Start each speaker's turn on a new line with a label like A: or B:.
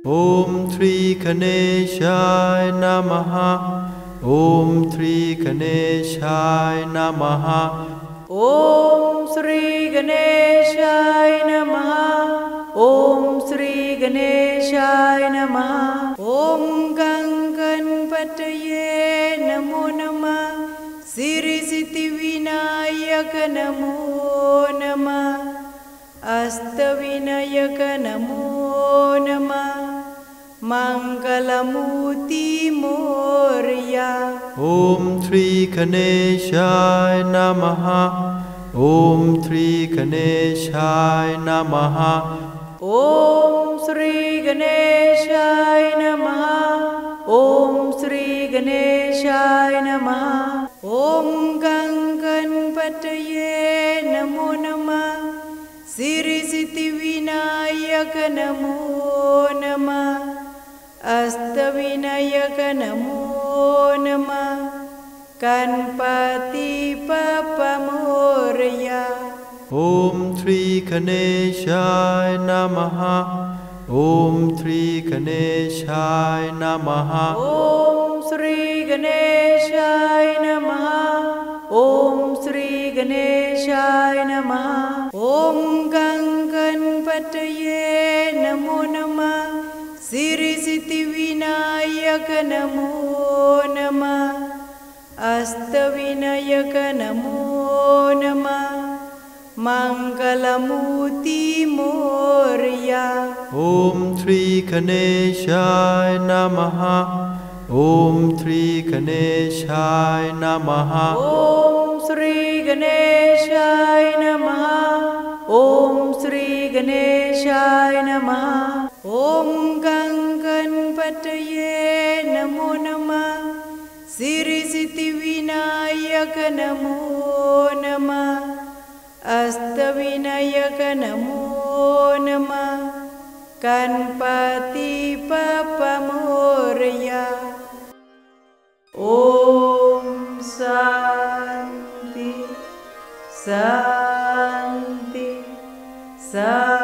A: ॐ श्रीगणेशाय नमः। ॐ श्रीगणेशाय नमः।
B: ॐ श्रीगणेशाय नमः। ॐ श्रीगणेशाय नमः। ॐ गणपतये नमो नमः। सिद्धिविनायक नमो नमः। अष्टविनायक नमो नमः। मंगलमूर्ति मोरया।
A: ॐ श्रीगणेशाय नमः। ॐ श्रीगणेशाय नमः।
B: ॐ श्रीगणेशाय नमः। ॐ श्रीगणेशाय नमः। ॐ गणपतये नमो नमः। सिद्धिविनायक नमो नमः। अष्टविनायक नमो नमः। गणपति बप्पा मोरया।
A: ॐ श्रीगणेशाय नमः। ॐ श्रीगणेशाय नमः।
B: ॐ श्रीगणेशाय नमः। ॐ श्रीगणेशाय नमः। ॐ गणपतये नमो नमः। सिद्धिविनायक नमो नमः। अष्टविनायक नमो नमः। मंगलमूर्ति मोरया।
A: ॐ श्रीगणेशाय नमः। ॐ श्रीगणेशाय नमः।
B: ॐ श्रीगणेशाय नमः। ॐ श्रीगणेशाय नमः। ॐ गणपतये नमो नमः। सिद्धिविनायक नमो नमः। अष्टविनायक नमो नमः। गणपति बप्पा मोरया। ॐ शान्ति शान्ति शान्ति।